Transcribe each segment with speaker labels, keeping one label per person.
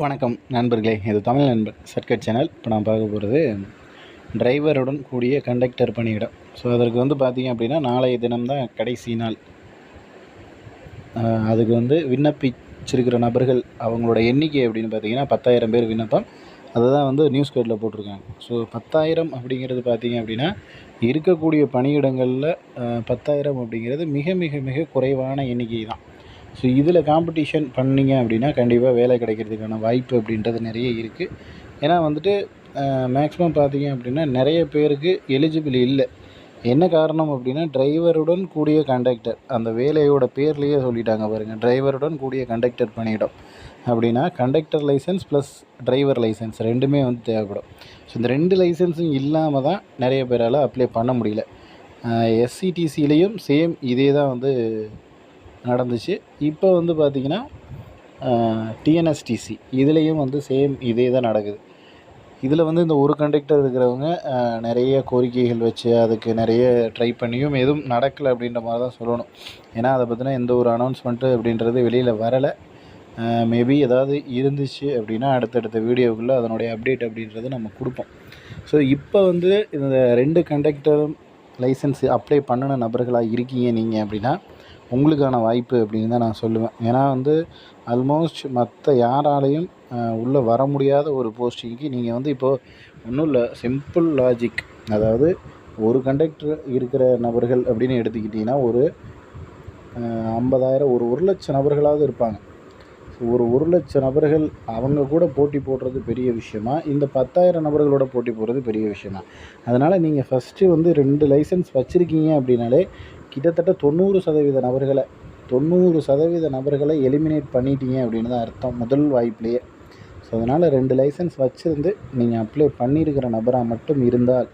Speaker 1: வணக்கம் நண்பர்களே, இது தமிழ் நண்பர் சர்க்கட் சேனல். இப்போ நான் பார்க்க போகிறது டிரைவருடன் கூடிய கண்டக்டர் பணியிடம். ஸோ அதற்கு பார்த்தீங்க அப்படின்னா நாளைய தினம்தான் கடைசி நாள். அதுக்கு விண்ணப்பிச்சிருக்கிற நபர்கள் அவங்களோட எண்ணிக்கை அப்படின்னு பார்த்தீங்கன்னா 10,000 பேர் விண்ணப்பம். அதுதான் நியூஸ் கார்டில் போட்டிருக்காங்க. ஸோ 10,000 அப்படிங்கிறது பார்த்தீங்க அப்படின்னா இருக்கக்கூடிய பணியிடங்களில் 10,000 அப்படிங்கிறது மிக மிக மிக குறைவான எண்ணிக்கை தான். ஸோ இதில் காம்படிஷன் பண்ணிங்க அப்படின்னா கண்டிப்பாக வேலை கிடைக்கிறதுக்கான வாய்ப்பு அப்படின்றது நிறைய இருக்குது. ஏன்னா மேக்ஸிமம் பார்த்தீங்க அப்படின்னா நிறைய பேருக்கு எலிஜிபிள் இல்லை. என்ன காரணம் அப்படின்னா டிரைவருடன் கூடிய கண்டக்டர் அந்த வேலையோட பேர்லேயே சொல்லிட்டாங்க பாருங்கள். டிரைவருடன் கூடிய கண்டக்டர் பணியிடம் அப்படின்னா conductor licence plus driver licence ரெண்டுமே தேவைப்படும். ஸோ இந்த 2 லைசன்ஸும் இல்லாமல் தான் நிறைய பேரால் அப்ளை பண்ண முடியல. எஸ்சிடிசிலையும் சேம் இதே தான் நடந்துச்சு. இப்போ பார்த்திங்கன்னா டிஎன்எஸ்டிசி இதுலேயும் சேம் இதே தான் நடக்குது. இதில் இந்த ஒரு கண்டக்டர் இருக்கிறவங்க நிறைய கோரிக்கைகள் வச்சு அதுக்கு நிறைய ட்ரை பண்ணியும் எதுவும் நடக்கலை அப்படின்ற மாதிரி தான் சொல்லணும். ஏன்னா அதை பற்றின எந்த ஒரு அனௌன்ஸ்மெண்ட்டு அப்படின்றது வெளியில் வரலை. மேபி ஏதாவது இருந்துச்சு அப்படின்னா அடுத்தடுத்த வீடியோக்குள்ளே அதனுடைய அப்டேட் அப்படின்றது நம்ம கொடுப்போம். ஸோ இப்போ இந்த 2 கண்டக்டரும் லைசன்ஸ் அப்ளை பண்ணின நபர்களாக இருக்கீங்க நீங்கள் அப்படின்னா உங்களுக்கான வாய்ப்பு அப்படின்னு தான் நான் சொல்லுவேன். ஏன்னா ஆல்மோஸ்ட் மற்ற யாராலையும் உள்ளே வர முடியாத ஒரு போஸ்டிங்க்கு நீங்கள் இப்போது ஒன்றும் இல்லை, சிம்பிள் லாஜிக். அதாவது ஒரு கண்டக்டர் இருக்கிற நபர்கள் அப்படின்னு எடுத்துக்கிட்டிங்கன்னா ஒரு 50,000 ஒரு லட்சம் நபர்களாவது இருப்பாங்க. ஒரு 1,00,000 நபர்கள் அவங்க கூட போட்டி போடுறது பெரிய விஷயமா, இந்த 10,000 நபர்களோட போட்டி போடுறது பெரிய விஷயமா? அதனால் நீங்கள் ஃபஸ்ட்டு 2 லைசன்ஸ் வச்சுருக்கீங்க அப்படின்னாலே கிட்டத்தட்ட 90% நபர்களை எலிமினேட் பண்ணிட்டீங்க அப்படின்னு தான் அர்த்தம், முதல் வாய்ப்புலேயே. ஸோ அதனால் 2 லைசன்ஸ் வச்சுருந்து நீங்கள் அப்ளை பண்ணியிருக்கிற நபராக மட்டும் இருந்தால்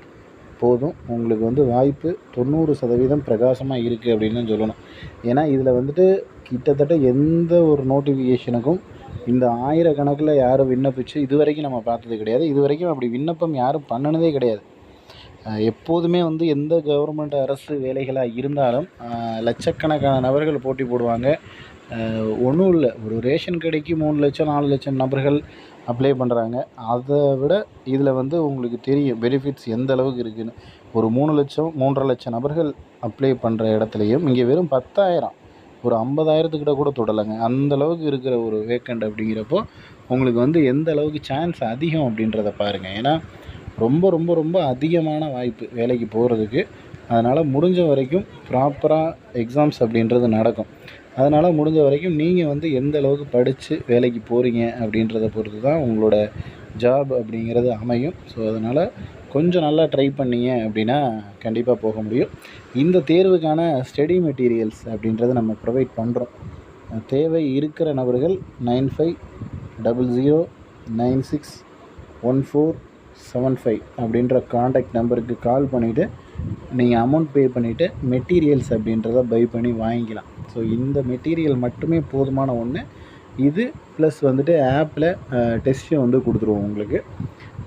Speaker 1: போதும். உங்களுக்கு வாய்ப்பு 90% பிரகாசமாக இருக்குது அப்படின்னு தான் சொல்லணும். ஏன்னா இதில் கிட்டத்தட்ட எந்த ஒரு நோட்டிஃபிகேஷனுக்கும் இந்த 1000 கணக்கில் யாரும் விண்ணப்பிச்சு இது வரைக்கும் நம்ம பார்த்தது கிடையாது. இது வரைக்கும் அப்படி விண்ணப்பம் யாரும் பண்ணினதே கிடையாது. எப்போதுமே எந்த கவர்மெண்ட் அரசு வேலைகளாக இருந்தாலும் லட்சக்கணக்கான நபர்கள் போட்டி போடுவாங்க. ஒன்றும் இல்லை, ஒரு ரேஷன் கடைக்கு 3 லட்சம் 4 லட்சம் நபர்கள் அப்ளை பண்ணுறாங்க. அதை விட இதில் உங்களுக்கு தெரியும் பெனிஃபிட்ஸ் எந்த அளவுக்கு இருக்குதுன்னு. ஒரு 3 லட்சம் 3.5 லட்சம் நபர்கள் அப்ளை பண்ணுற இடத்துலையும் இங்கே வெறும் 10,000, ஒரு 50,000 கூட தொடலைங்க. அந்தளவுக்கு இருக்கிற ஒரு வேக்கண்ட் அப்படிங்கிறப்போ உங்களுக்கு எந்த அளவுக்கு சான்ஸ் அதிகம் அப்படின்றத பாருங்கள். ஏன்னா ரொம்ப ரொம்ப ரொம்ப அதிகமான வாய்ப்பு வேலைக்கு போகிறதுக்கு. அதனால் முடிஞ்ச வரைக்கும் ப்ராப்பராக எக்ஸாம்ஸ் அப்படின்றது நடக்கும். அதனால் முடிஞ்ச வரைக்கும் நீங்கள் எந்த அளவுக்கு படித்து வேலைக்கு போகிறீங்க அப்படின்றத பொறுத்து தான் உங்களோட ஜாப் அப்படிங்கிறது அமையும். ஸோ அதனால் கொஞ்சம் நல்லா ட்ரை பண்ணிங்க அப்படின்னா கண்டிப்பாக போக முடியும். இந்த தேர்வுக்கான ஸ்டடி மெட்டீரியல்ஸ் அப்படின்றத நம்ம ப்ரொவைட் பண்ணுறோம். தேவை இருக்கிற நபர்கள் 9500961475 அப்படின்ற காண்டாக்ட் நம்பருக்கு கால் பண்ணிவிட்டு நீங்கள் அமௌண்ட் பே பண்ணிவிட்டு மெட்டீரியல்ஸ் அப்படின்றத பை பண்ணி வாங்கிக்கலாம். ஸோ இந்த மெட்டீரியல் மட்டுமே போதுமான ஒன்று. இது ப்ளஸ் ஆப்பில் டெஸ்ட்டு கொடுத்துருவோம். உங்களுக்கு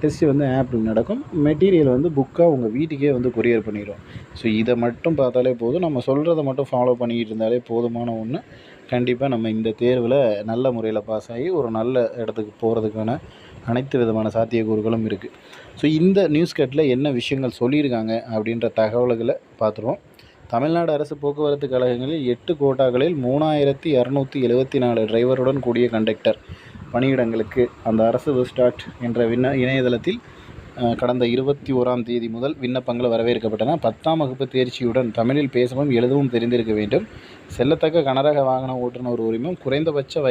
Speaker 1: டெஸ்ட்டு ஆப்பில் நடக்கும். மெட்டீரியல் புக்காக உங்கள் வீட்டுக்கே கொரியர் பண்ணிடுவோம். ஸோ இதை மட்டும் பார்த்தாலே போதும். நம்ம சொல்கிறத மட்டும் ஃபாலோ பண்ணிக்கிட்டு இருந்தாலே போதுமான ஒன்று. கண்டிப்பாக நம்ம இந்த தேர்வில் நல்ல முறையில் பாஸ் ஆகி ஒரு நல்ல இடத்துக்கு போகிறதுக்கான அனைத்து விதமான சாத்தியக்கூறுகளும் இருக்குது. ஸோ இந்த நியூஸ் கட்டில் என்ன விஷயங்கள் சொல்லியிருக்காங்க அப்படின்ற தகவல்களை பார்த்துருவோம். தமிழ்நாடு அரசு போக்குவரத்து கழகங்களில் 8 கோட்டாக்களில் 3,274 டிரைவருடன் கூடிய கண்டக்டர் பணியிடங்களுக்கு அந்த அரசு ஸ்டார்ட் என்ற இணையதளத்தில் கடந்த 21ஆம் தேதி முதல் விண்ணப்பங்கள் வரவேற்கப்பட்டன. 10ஆம் வகுப்பு தேர்ச்சியுடன் தமிழில் பேசவும் எழுதவும் தெரிந்திருக்க வேண்டும். செல்லத்தக்க கனரக வாகன ஓட்டுநர் உரிமம், குறைந்தபட்சம்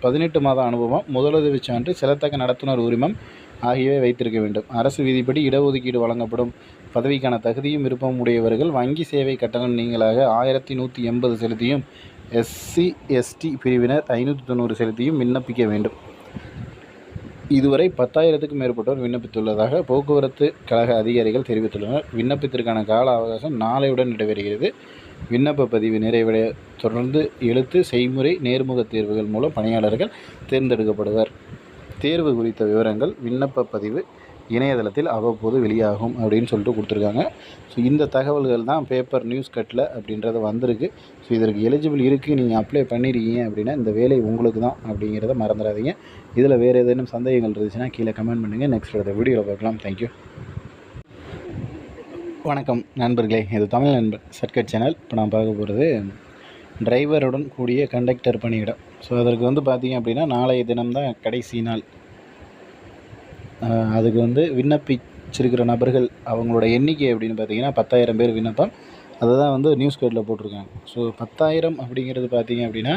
Speaker 1: 18 மாத அனுபவம், முதலுதவி சான்று, செல்லத்தக்க நடத்துனர் உரிமம் ஆகியவை வைத்திருக்க வேண்டும். அரசு விதிப்படி இடஒதுக்கீடு வழங்கப்படும் பதவிக்கான தகுதியும் விருப்பம் உடையவர்கள் வங்கி சேவை கட்டணம் நீங்களாக 1,180 செலுத்தியும், SC ST பிரிவினர் 590 செலுத்தியும் விண்ணப்பிக்க வேண்டும். இதுவரை 10,000க்கும் மேற்பட்டோர் விண்ணப்பித்துள்ளதாக போக்குவரத்து கழக அதிகாரிகள் தெரிவித்துள்ளனர். விண்ணப்பத்திற்கான கால அவகாசம் நாளையுடன் நிறைவேறுகிறது. விண்ணப்ப பதிவு நிறைவடைய தொடர்ந்து எழுத்து, செய்முறை, நேர்முக தேர்வுகள் மூலம் பணியாளர்கள் தேர்ந்தெடுக்கப்படுவர். தேர்வு குறித்த விவரங்கள், விண்ணப்ப பதிவு, இணையதளத்தில் அவ்வப்போது வெளியாகும் அப்படின்னு சொல்லிட்டு கொடுத்துருக்காங்க. ஸோ இந்த தகவல்கள் தான் பேப்பர் நியூஸ் கட்டில் அப்படின்றது வந்திருக்கு. ஸோ இதற்கு எலிஜிபிள் இருக்குது, நீங்கள் அப்ளை பண்ணியிருக்கீங்க அப்படின்னா இந்த வேலை உங்களுக்கு தான் அப்படிங்கிறத மறந்துடாதீங்க. இதில் வேறு ஏதேனும் சந்தேகங்கள் இருந்துச்சுன்னா கீழே கமெண்ட் பண்ணுங்கள். நெக்ஸ்ட் அடுத்த வீடியோவில் பார்க்கலாம். தேங்க்யூ. வணக்கம் நண்பர்களே, இது தமிழ் நண்பர் சர்க்கட் சேனல். இப்போ நான் பார்க்க போகிறது டிரைவருடன் கூடிய கண்டக்டர் பணியிடம். ஸோ அதற்கு வந்து பார்த்திங்க அப்படின்னா நாளைய தினம்தான் கடைசி நாள். அதுக்கு விண்ணப்பிச்சிருக்கிற நபர்கள் அவங்களோட எண்ணிக்கை அப்படின்னு பார்த்திங்கன்னா 10,000 பேர் விண்ணப்பம். அதை தான் நியூஸ் கார்டில் போட்டிருக்காங்க. ஸோ 10,000 அப்படிங்கிறது பார்த்திங்க அப்படின்னா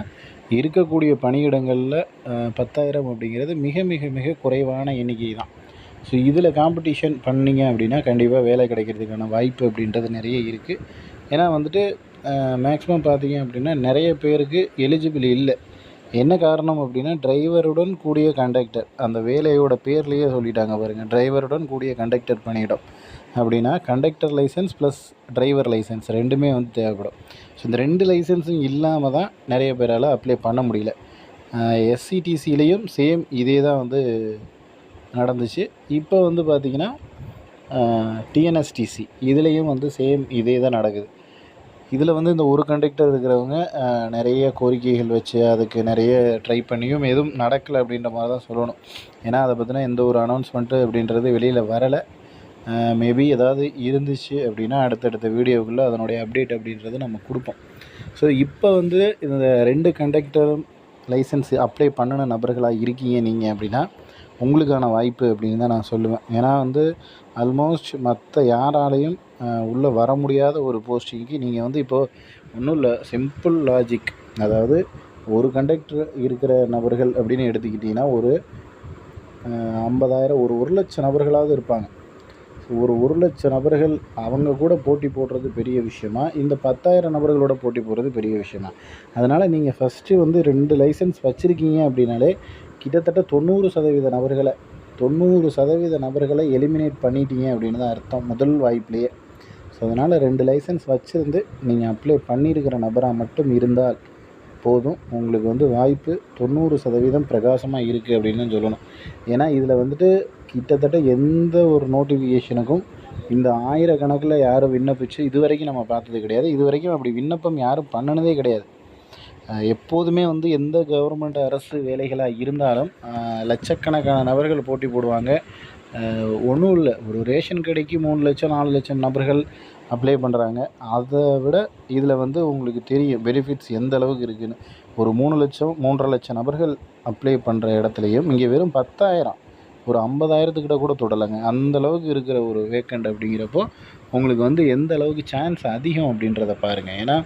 Speaker 1: இருக்கக்கூடிய பணியிடங்களில் 10,000 அப்படிங்கிறது மிக மிக மிக குறைவான எண்ணிக்கை தான். ஸோ இதில் காம்படிஷன் பண்ணிங்க அப்படின்னா கண்டிப்பாக வேலை கிடைக்கிறதுக்கான வாய்ப்பு அப்படின்றது நிறைய இருக்குது. ஏன்னா மேக்ஸிமம் பார்த்திங்க அப்படின்னா நிறைய பேருக்கு எலிஜிபிள் இல்லை. என்ன காரணம் அப்படின்னா டிரைவருடன் கூடிய கண்டக்டர் அந்த வேலையோட பேர்லேயே சொல்லிட்டாங்க பாருங்கள். டிரைவருடன் கூடிய கண்டக்டர் பணியிடம் அப்படின்னா conductor licence plus driver licence ரெண்டுமே தேவைப்படும். ஸோ இந்த 2 லைசன்ஸும் இல்லாமல் தான் நிறைய பேரால் அப்ளை பண்ண முடியல. எஸ்சிடிசிலையும் சேம் இதே தான் நடந்துச்சு. இப்போ பார்த்திங்கன்னா டிஎன்எஸ்டிசி இதுலேயும் சேம் இதே தான் நடக்குது. இதில் இந்த ஒரு கண்டக்டர் இருக்கிறவங்க நிறைய கோரிக்கைகள் வச்சு அதுக்கு நிறைய ட்ரை பண்ணியும் எதுவும் நடக்கலை அப்படின்ற மாதிரி தான் சொல்லணும். ஏன்னா அதை பற்றின எந்த ஒரு அனௌன்ஸ்மெண்ட்டு அப்படின்றது வெளியில் வரலை. மேபி ஏதாவது இருந்துச்சு அப்படின்னா அடுத்தடுத்த வீடியோக்குள்ளே அதனுடைய அப்டேட் அப்படின்றது நம்ம கொடுப்போம். ஸோ இப்போ இந்த 2 கண்டக்டரும் லைசன்ஸ் அப்ளை பண்ணின நபர்களாக இருக்கீங்க நீங்கள் அப்படின்னா உங்களுக்கான வாய்ப்பு அப்படின்னு தான் நான் சொல்லுவேன். ஏன்னா ஆல்மோஸ்ட் மற்ற யாராலையும் உள்ளே வர முடியாத ஒரு போஸ்டிங்க்கு நீங்கள் இப்போது ஒன்றும் இல்லை, சிம்பிள் லாஜிக். அதாவது ஒரு கண்டக்டர் இருக்கிற நபர்கள் அப்படின்னு எடுத்துக்கிட்டிங்கன்னா ஒரு 50,000 ஒரு 1,00,000 நபர்களாவது இருப்பாங்க. ஒரு 1,00,000 நபர்கள் அவங்க கூட போட்டி போடுறது பெரிய விஷயமா, இந்த 10,000 நபர்களோட போட்டி போடுறது பெரிய விஷயமா? அதனால் நீங்கள் ஃபஸ்ட்டு 2 லைசன்ஸ் வச்சுருக்கீங்க அப்படின்னாலே கிட்டத்தட்ட 90% நபர்களை எலிமினேட் பண்ணிட்டீங்க அப்படின்னு தான் அர்த்தம் முதல் வாய்ப்புலேயே. ஸோ அதனால் 2 லைசன்ஸ் வச்சுருந்து நீங்கள் அப்ளை பண்ணியிருக்கிற நபராக மட்டும் இருந்தால் போதும். உங்களுக்கு வாய்ப்பு 90% பிரகாசமாக இருக்குது அப்படின்னு தான் சொல்லணும். ஏன்னா இதில் கிட்டத்தட்ட எந்த ஒரு நோட்டிஃபிகேஷனுக்கும் இந்த 1000 கணக்கில் யாரும் விண்ணப்பிச்சு இதுவரைக்கும் நம்ம பார்த்தது கிடையாது. இதுவரைக்கும் அப்படி விண்ணப்பம் யாரும் பண்ணினதே கிடையாது. எப்போதுமே எந்த கவர்மெண்ட் அரசு வேலைகளாக இருந்தாலும் லட்சக்கணக்கான நபர்கள் போட்டி போடுவாங்க. ஒன்றும் இல்லை, ஒரு ரேஷன் கடைக்கு 3 லட்சம் 4 லட்சம் நபர்கள் அப்ளை பண்ணுறாங்க. அதை விட இதில் உங்களுக்கு தெரியும் பெனிஃபிட்ஸ் எந்த அளவுக்கு இருக்குதுன்னு. ஒரு 3 லட்சம் 3.5 லட்சம் நபர்கள் அப்ளை பண்ணுற இடத்துலையும் இங்கே வெறும் 10,000 ஒரு 50,000 கூட தொடலைங்க. அந்தளவுக்கு இருக்கிற ஒரு வேக்கண்ட் அப்படிங்கிறப்போ உங்களுக்கு எந்த அளவுக்கு சான்ஸ் அதிகம் அப்படின்றத பாருங்கள். ஏன்னா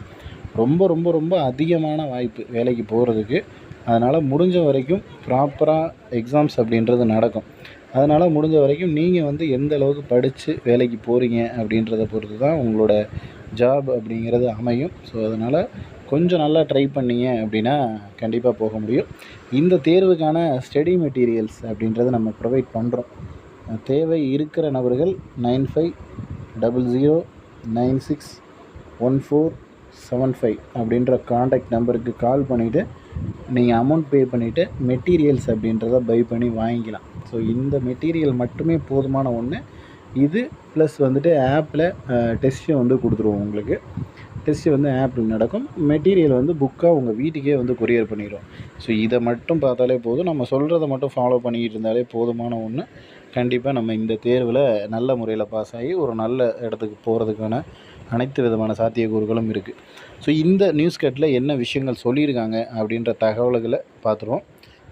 Speaker 1: ரொம்ப ரொம்ப ரொம்ப அதிகமான வாய்ப்பு வேலைக்கு போகிறதுக்கு. அதனால் முடிஞ்ச வரைக்கும் ப்ராப்பராக எக்ஸாம்ஸ் அப்படின்றது நடக்கும். அதனால் முடிஞ்ச வரைக்கும் நீங்கள் எந்த அளவுக்கு படித்து வேலைக்கு போகிறீங்க அப்படின்றத பொறுத்து தான் உங்களோட ஜாப் அப்படிங்கிறது அமையும். ஸோ அதனால் கொஞ்சம் நல்லா ட்ரை பண்ணிங்க அப்படின்னா கண்டிப்பாக போக முடியும். இந்த தேர்வுக்கான ஸ்டடி மெட்டீரியல்ஸ் அப்படின்றத நம்ம ப்ரொவைட் பண்ணுறோம். தேவை இருக்கிற நபர்கள் 9500961475 அப்படின்ற காண்டாக்ட் நம்பருக்கு கால் பண்ணிவிட்டு நீங்கள் அமௌண்ட் பே பண்ணிவிட்டு மெட்டீரியல்ஸ் அப்படின்றத பை பண்ணி வாங்கிக்கலாம். ஸோ இந்த மெட்டீரியல் மட்டுமே போதுமான ஒன்று. இது ப்ளஸ் ஆப்பில் டெஸ்ட்டு கொடுத்துருவோம். உங்களுக்கு டெஸ்ட்டு ஆப்பில் நடக்கும். மெட்டீரியல் புக்காக உங்கள் வீட்டுக்கே கொரியர் பண்ணிடுவோம். ஸோ இதை மட்டும் பார்த்தாலே போதும். நம்ம சொல்கிறத மட்டும் ஃபாலோ பண்ணிக்கிட்டு இருந்தாலே போதுமான ஒன்று. கண்டிப்பாக நம்ம இந்த தேர்வில் நல்ல முறையில் பாஸ் ஆகி ஒரு நல்ல இடத்துக்கு போகிறதுக்கான அனைத்து விதமான சாத்தியக்கூறுகளும் இருக்குது. ஸோ இந்த நியூஸ் கட்டில் என்ன விஷயங்கள் சொல்லியிருக்காங்க அப்படின்ற தகவல்களை பார்த்துருவோம்.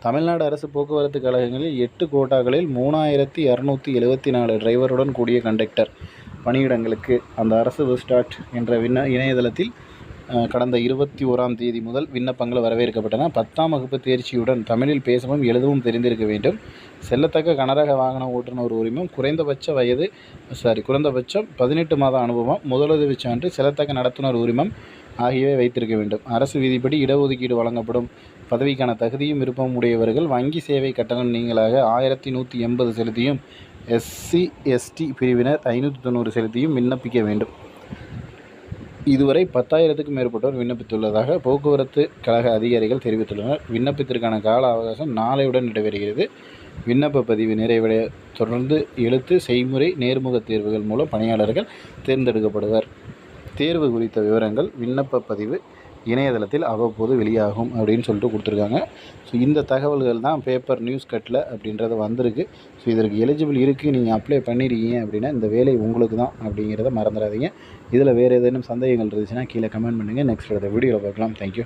Speaker 1: தமிழ்நாடு அரசு போக்குவரத்து கழகங்களில் 8 கோட்டாக்களில் 3,274 டிரைவருடன் கூடிய கண்டக்டர் பணியிடங்களுக்கு அந்த அரசு பஸ் ஸ்டார்ட் என்ற இணையதளத்தில் கடந்த 21ஆம் தேதி முதல் விண்ணப்பங்கள் வரவேற்கப்பட்டன. 10ஆம் வகுப்பு தேர்ச்சியுடன் தமிழில் பேசவும் எழுதவும் தெரிந்திருக்க வேண்டும். செல்லத்தக்க கனரக வாகன ஓட்டுநர் உரிமம், குறைந்தபட்சம் 18 மாத அனுபவம், முதலுதவி சான்று, செல்லத்தக்க நடத்துனர் உரிமம் ஆகியவை வைத்திருக்க வேண்டும். அரசு விதிப்படி இடஒதுக்கீடு வழங்கப்படும் பதவிக்கான தகுதியும் விருப்பம் உடையவர்கள் வங்கி சேவை கட்டணம் நீங்களாக 1,180 செலுத்தியும் SC/ST பிரிவினர் 590 செலுத்தியும் விண்ணப்பிக்க வேண்டும். இதுவரை 10,000க்கும் மேற்பட்டோர் விண்ணப்பித்துள்ளதாக போக்குவரத்து கழக அதிகாரிகள் தெரிவித்துள்ளனர். விண்ணப்பத்திற்கான கால அவகாசம் நாளையுடன் நிறைவேறுகிறது. விண்ணப்ப பதிவு நிறைவடைய தொடர்ந்து எழுத்து செய்முறை நேர்முக தேர்வுகள் மூலம் பணியாளர்கள் தேர்ந்தெடுக்கப்படுவர். தேர்வு குறித்த விவரங்கள் விண்ணப்ப பதிவு இணையதளத்தில் அவ்வப்போது வெளியாகும் அப்படின்னு சொல்லிட்டு கொடுத்துருக்காங்க. ஸோ இந்த தகவல்கள் தான் பேப்பர் நியூஸ் கட்டில் அப்படின்றது வந்திருக்கு. ஸோ இதற்கு எலிஜிபிள் இருக்குது, நீங்கள் அப்ளை பண்ணியிருக்கீங்க அப்படின்னா இந்த வேலை உங்களுக்கு தான் அப்படிங்கிறத மறந்துடாதீங்க. இதில் வேறு ஏதேனும் சந்தேகங்கள் இருந்துச்சுன்னா கீழே கமெண்ட் பண்ணுங்கள். நெக்ஸ்ட் வீடியோவில் பார்க்கலாம். தேங்க்யூ.